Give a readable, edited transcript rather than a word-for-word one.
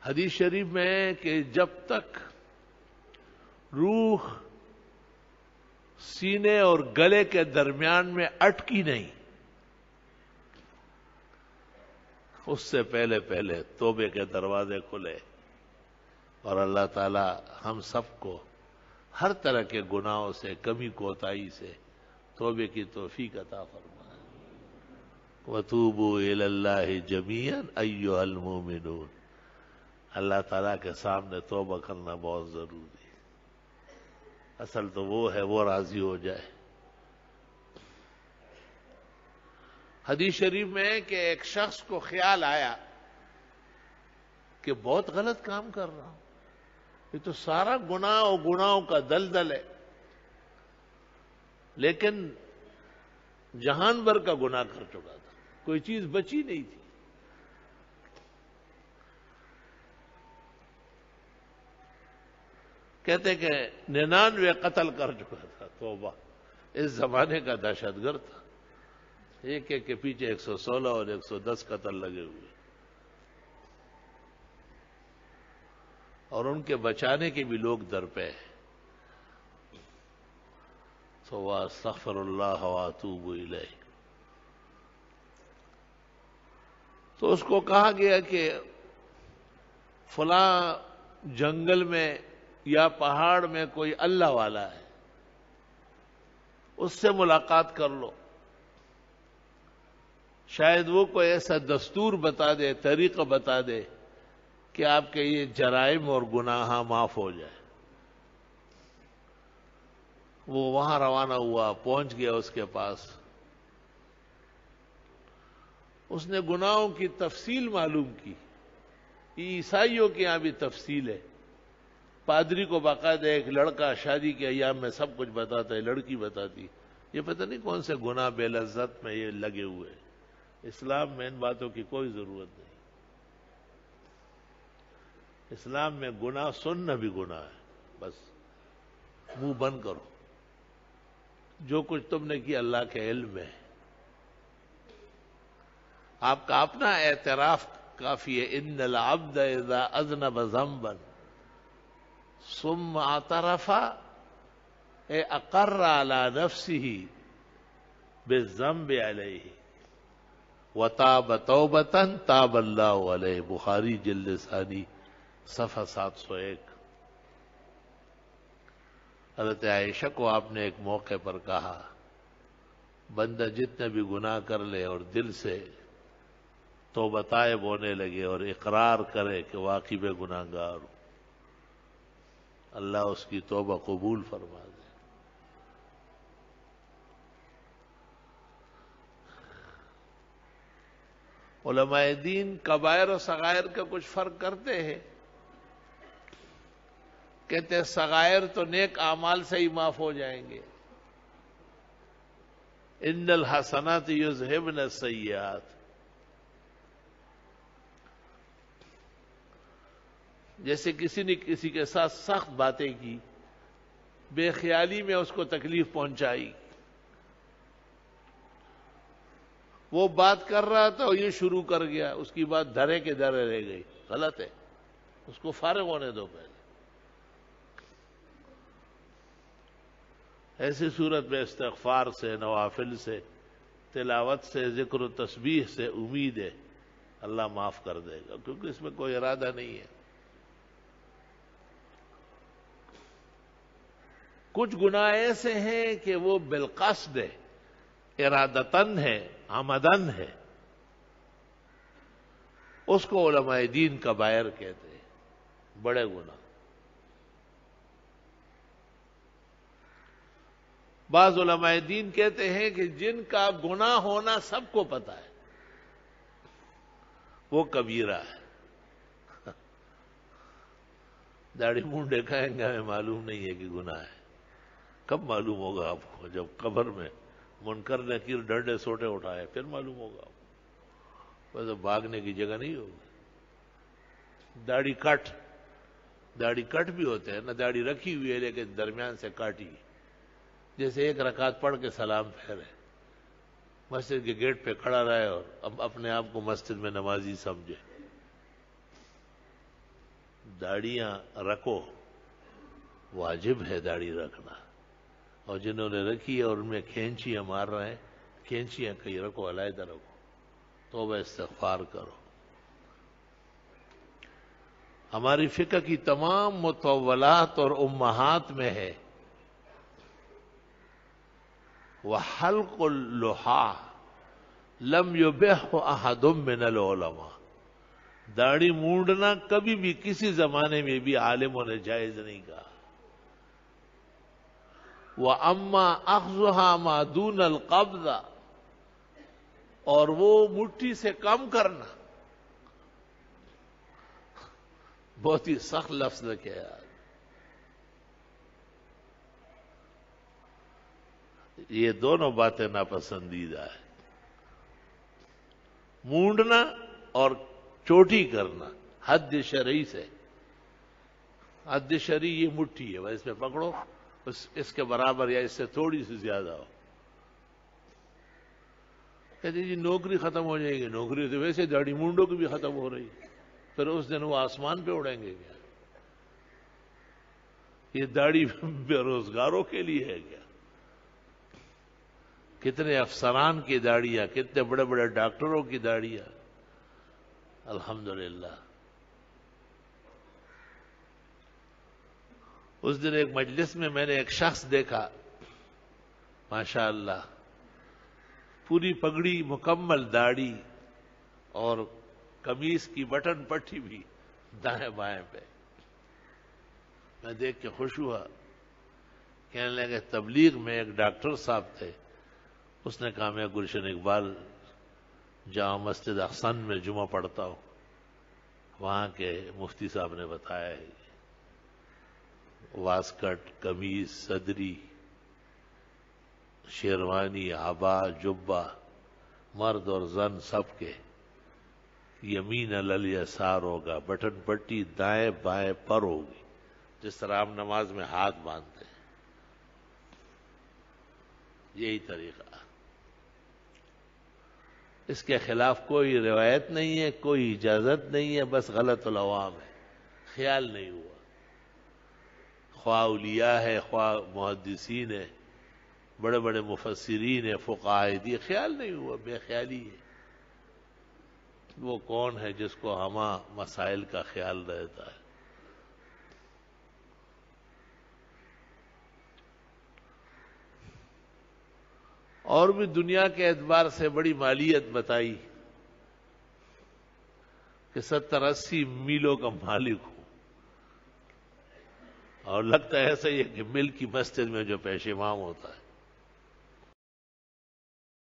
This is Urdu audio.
حدیث شریف میں ہے کہ جب تک روح سینے اور گلے کے درمیان میں اٹکی نہیں، اس سے پہلے پہلے توبے کے دروازے کھلے اور اللہ تعالی ہم سب کو ہر طرح کے گناہوں سے، کمی کوتاہی سے توبے کی توفیق عطا فرمائے۔ وَتُوبُوا إِلَى اللَّهِ جَمِيعًا أَيُّهَا الْمُؤْمِنُونَ۔ اللہ تعالیٰ کے سامنے توبہ کرنا بہت ضروری ہے۔ اصل تو وہ ہے وہ راضی ہو جائے۔ حدیث شریف میں ہے کہ ایک شخص کو خیال آیا کہ بہت غلط کام کر رہا ہوں، یہ تو سارا گناہ اور گناہوں کا دلدل ہے، لیکن جہان بھر کا گناہ کر چکا تھا، کوئی چیز بچی نہیں تھی۔ کہتے کہ 99 قتل کر چکا تھا۔ توبہ! اس زمانے کا دہشت گرد تھا، ایک ایک کے پیچھے 116 اور 110 قتل لگے ہوئے، اور ان کے بچانے کے بھی لوگ در پہ ہیں۔ تو واستغفر اللہ واتوب الیہ۔ تو اس کو کہا گیا کہ فلاں جنگل میں یا پہاڑ میں کوئی اللہ والا ہے، اس سے ملاقات کر لو، شاید وہ کوئی ایسا دستور بتا دے، طریقہ بتا دے کہ آپ کے یہ جرائم اور گناہ معاف ہو جائے۔ وہ وہاں روانہ ہوا، پہنچ گیا اس کے پاس۔ اس نے گناہوں کی تفصیل معلوم کی۔ عیسائیوں کے یہاں بھی تفصیل ہے، پادری کو باقاعدہ ایک لڑکا شادی کے ایام میں سب کچھ بتاتا ہے، لڑکی بتاتی، یہ پتہ نہیں کون سے گناہ بے لذت میں یہ لگے ہوئے ہیں۔ اسلام میں ان باتوں کی کوئی ضرورت نہیں۔ اسلام میں گناہ سننا بھی گناہ ہے، بس منہ بند کرو، جو کچھ تم نے کیا اللہ کے علم میں ہے۔ آپ کا اپنا اعتراف کافی ہے۔ ان العبد اذا اذنب ذنبا ثم اعترف اے اقر على نفسه بالذنب علیہ وتاب توبۃ تاب اللہ علیہ۔ بخاری جلد ثانی صفحہ 701۔ حضرت عائشہ کو آپ نے ایک موقع پر کہا، بندہ جتنے بھی گناہ کر لے اور دل سے توبہ طائب ہونے لگے اور اقرار کرے کہ واقعی میں گناہ گار ہوں، اللہ اس کی توبہ قبول فرما دے۔ علماء دین کبائر و صغائر کا کچھ فرق کرتے ہیں۔ کہتے ہیں صغائر تو نیک اعمال سے ہی معاف ہو جائیں گے، ان الحسنات یذہبن السیئات۔ جیسے کسی نے کسی کے ساتھ سخت باتیں کی، بے خیالی میں اس کو تکلیف پہنچائی، وہ بات کر رہا تھا اور یہ شروع کر گیا، اس کی بات دھرے کے دھرے رہ گئی، غلط ہے، اس کو فارغ ہونے دو پہلے۔ ایسی صورت میں استغفار سے، نوافل سے، تلاوت سے، ذکر و تسبیح سے امید ہے اللہ معاف کر دے گا، کیونکہ اس میں کوئی ارادہ نہیں ہے۔ کچھ گناہ ایسے ہیں کہ وہ بالقصد ہے، ارادتاً ہے، عمدن ہے، اس کو علماء دین کبائر کہتے ہیں، بڑے گناہ۔ بعض علماء دین کہتے ہیں کہ جن کا گناہ ہونا سب کو پتا ہے وہ کبیرہ ہے۔ داڑھی منہ دیکھائیں گے ہمیں معلوم نہیں ہے کہ گناہ ہے، کب معلوم ہوگا آپ کو؟ جب قبر میں منکر نکیر ڈنڈے سوٹے اٹھائے پھر معلوم ہوگا۔ ویسے بھاگنے کی جگہ نہیں ہوگی۔ داڑھی کٹ بھی ہوتے ہیں نا، داڑھی رکھی ہوئی ہے لیکن درمیان سے کاٹی، جیسے ایک رکعت پڑھ کے سلام پھیرے، مسجد کے گیٹ پہ کھڑا رہے اور اب اپنے آپ کو مسجد میں نمازی سمجھے۔ داڑیاں رکھو، واجب ہے داڑھی رکھنا، اور جنہوں نے رکھی ہے اور ان میں کھینچیاں مار رہے ہیں، کھینچیاں کہیں رکھو، علیحدہ رکھو، توبہ استغفار کرو۔ ہماری فقہ کی تمام مطولات اور امہات میں ہے وَحَلْقُ اللُّحَىٰ لَمْ يُبِحْهُ أَحَدٌ مِّنَ الْعُلَمَاءِ، داڑھی مونڈنا کبھی بھی کسی زمانے میں بھی عالموں نے جائز نہیں کہا۔ وَأَمَّا أَخْذُهَا مَا دُونَ الْقَبْضِ، اور وہ مٹھی سے کم کرنا، بہت ہی سخت لفظ لکھے یار، یہ دونوں باتیں ناپسندیدہ ہیں، مونڈنا اور چوٹی کرنا حد شرعی سے، حد شرعی یہ مٹھی ہے، بس اس میں پکڑو، اس کے برابر یا اس سے تھوڑی سی زیادہ ہو۔ کہتے جی نوکری ختم ہو جائے گی، نوکری تو ویسے داڑھی مونڈوں کی بھی ختم ہو رہی ہے، پھر اس دن وہ آسمان پہ اڑیں گے کیا؟ یہ داڑھی بے روزگاروں کے لیے ہے کیا؟ کتنے افسران کی داڑیاں، کتنے بڑے بڑے ڈاکٹروں کی داڑیاں، الحمدللہ۔ اس دن ایک مجلس میں میں نے ایک شخص دیکھا، ماشاءاللہ پوری پگڑی، مکمل داڑھی، اور قمیص کی بٹن پٹی بھی دائیں بائیں پہ۔ میں دیکھ کے خوش ہوا، کہنے لگے تبلیغ میں ایک ڈاکٹر صاحب تھے، اس نے کہا میں گلشن اقبال جامع مسجد احسن میں جمعہ پڑھتا ہوں، وہاں کے مفتی صاحب نے بتایا ہے واسکٹ، قمیص، صدری، شیروانی، عبا، جبہ، مرد اور زن سب کے یمین الیسار ہوگا، بٹن پٹی دائیں بائیں پر ہوگی، جس طرح ہم نماز میں ہاتھ باندھتے ہیں، یہی طریقہ۔ اس کے خلاف کوئی روایت نہیں ہے، کوئی اجازت نہیں ہے، بس غلط العوام ہے، خیال نہیں ہوا، خواہ اولیاء ہے، خواہ محدثین ہے، بڑے بڑے مفسرین ہیں، فقہاء، یہ خیال نہیں ہوا، بے خیالی ہے۔ وہ کون ہے جس کو ہما مسائل کا خیال رہتا ہے؟ اور بھی دنیا کے اعتبار سے بڑی مالیت بتائی کہ 70-80 میلوں کا مالک ہوں، اور لگتا ہے ایسا ہی ہے کہ مل کی مسجد میں جو پیش امام ہوتا ہے